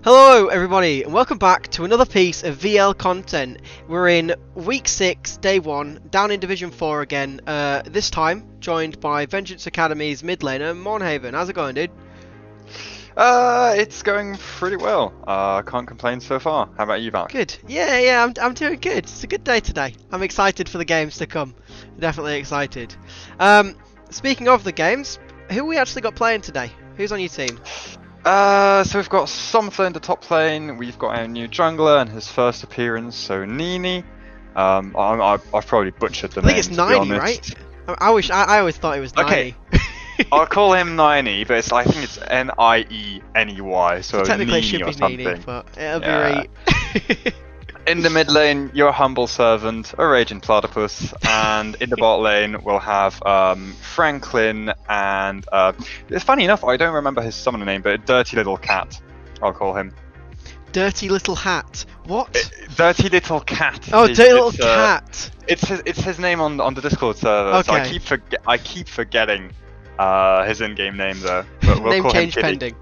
Hello everybody and welcome back to another piece of VL content. We're in week 6, day 1, down in Division 4 again, this time joined by Vengeance Academy's mid laner, Mornhavon. How's it going, dude? It's going pretty well. Can't complain so far. How about you, Val? Good. Yeah, I'm doing good. It's a good day today. I'm excited for the games to come. Definitely excited. Speaking of the games, who we actually got playing today? Who's on your team? So we've got Something in the top lane. We've got our new jungler and his first appearance, so Nini. I've probably butchered the I think name, it's to be 90, honest. right? I always thought it was 90. Okay, I'll call him Nini, but I think it's Nieney, so Technically it Nini should or be Nini, something. but it'll be Yeah. right. In the mid lane, your humble servant, a raging platypus, and in the bot lane, we'll have Franklin and it's funny enough, I don't remember his summoner name, but a dirty little cat. I'll call him. Dirty little hat. What? Dirty little cat. Oh, dirty little cat. It's his name on the Discord server. Okay. So I keep forgetting his in-game name though. But we'll Name call change him Kitty. pending.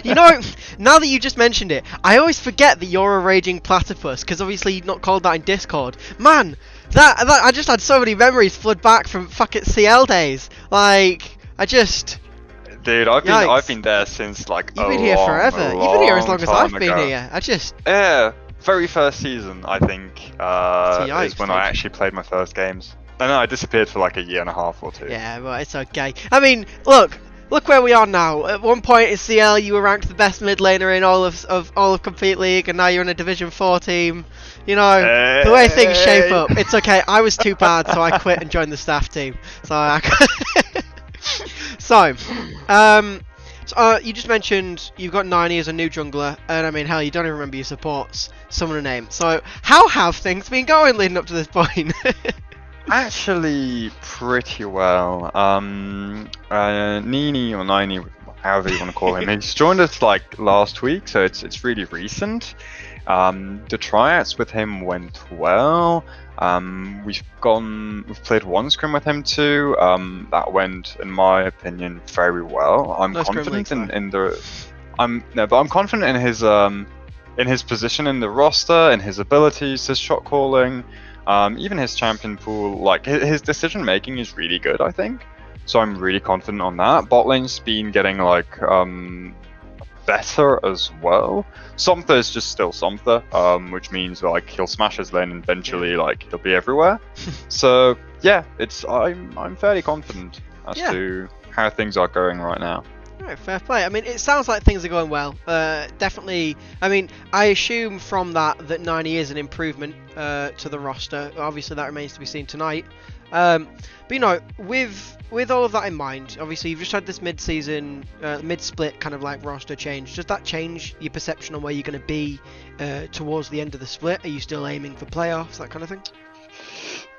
You know, now that you just mentioned it, I always forget that you're a raging platypus because obviously you're not called that in Discord. Man, that I just had so many memories flood back from fucking CL days. Like, Dude, I've been there since like you've been here forever. You've been here as long as I've been here. Yeah, very first season I think Yikes, is when I actually played my first games. And then I disappeared for like a year and a half or 2. Yeah, but it's okay. I mean, look where we are now. At one point in CL, you were ranked the best mid laner in all of Complete League, and now you're in a Division 4 team. You know, the way things shape up, it's okay. I was too bad, so I quit and joined the staff team. So, you just mentioned you've got 90 as a new jungler, and I mean, hell, you don't even remember your support's summoner name. So, how have things been going leading up to this point? Actually, pretty well. Nini or Nini, however you want to call him, he's joined us like last week, so it's really recent. The tryouts with him went well. We've played one scrim with him too. That went, in my opinion, very well. I'm confident I'm confident in his position in the roster, in his abilities, his shot calling. Even his champion pool, like his decision making is really good, I think. So I'm really confident on that. Bot lane's been getting like better as well. Somtha is just still Somtha, which means like he'll smash his lane and eventually like he'll be everywhere. So yeah, I'm fairly confident as to how things are going right now. Right, fair play. I mean, it sounds like things are going well. Definitely. I mean, I assume from that 90 is an improvement to the roster. Obviously, that remains to be seen tonight. But you know, with all of that in mind, obviously you've just had this mid-season, mid-split kind of like roster change. Does that change your perception on where you're going to be towards the end of the split? Are you still aiming for playoffs, that kind of thing?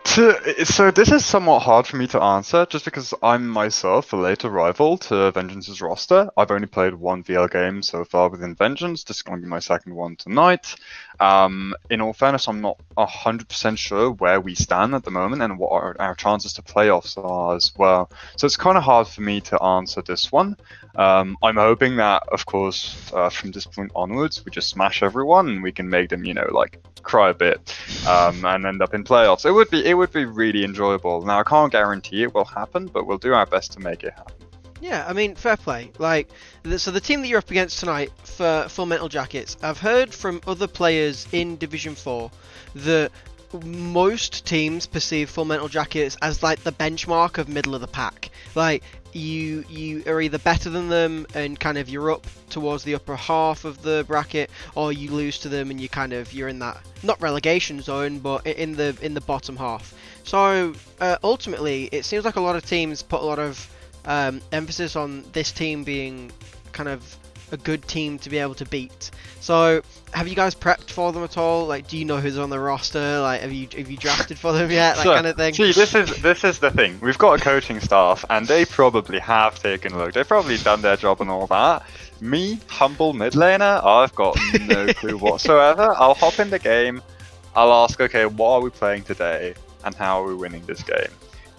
So this is somewhat hard for me to answer, just because I'm myself a late arrival to Vengeance's roster. I've only played one VL game so far within Vengeance. This is going to be my second one tonight. In all fairness, I'm not 100% sure where we stand at the moment and what our chances to playoffs are as well. So it's kind of hard for me to answer this one. I'm hoping that, of course, from this point onwards, we just smash everyone and we can make them, like cry a bit and end up in playoffs. It would be really enjoyable. Now I can't guarantee it will happen, but we'll do our best to make it happen. Yeah, I mean, fair play. Like, so the team that you're up against tonight for Full Metal Jackets, I've heard from other players in Division 4 that most teams perceive Full Metal Jackets as like the benchmark of middle of the pack. Like, you are either better than them and kind of you're up towards the upper half of the bracket, or you lose to them and you're in that, not relegation zone, but in the bottom half. So ultimately, it seems like a lot of teams put a lot of emphasis on this team being kind of a good team to be able to beat. So have you guys prepped for them at all? Like, do you know who's on the roster? Like, have you drafted for them yet? That kind of thing. See, this is the thing. We've got a coaching staff, and they probably have taken a look. They've probably done their job and all that. Me, humble mid laner, I've got no clue whatsoever. I'll hop in the game. I'll ask, okay, what are we playing today, and how are we winning this game?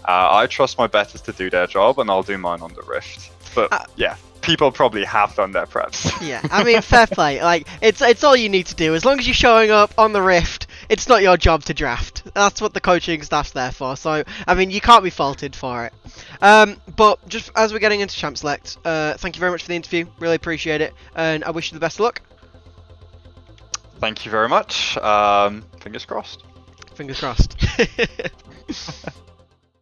I trust my betters to do their job, and I'll do mine on the Rift. But yeah, people probably have done their preps. Yeah, I mean, fair play. Like, it's all you need to do. As long as you're showing up on the Rift, it's not your job to draft. That's what the coaching staff's there for. So, I mean, you can't be faulted for it. But just as we're getting into Champ Select, thank you very much for the interview. Really appreciate it, and I wish you the best of luck. Thank you very much. Fingers crossed. Fingers crossed.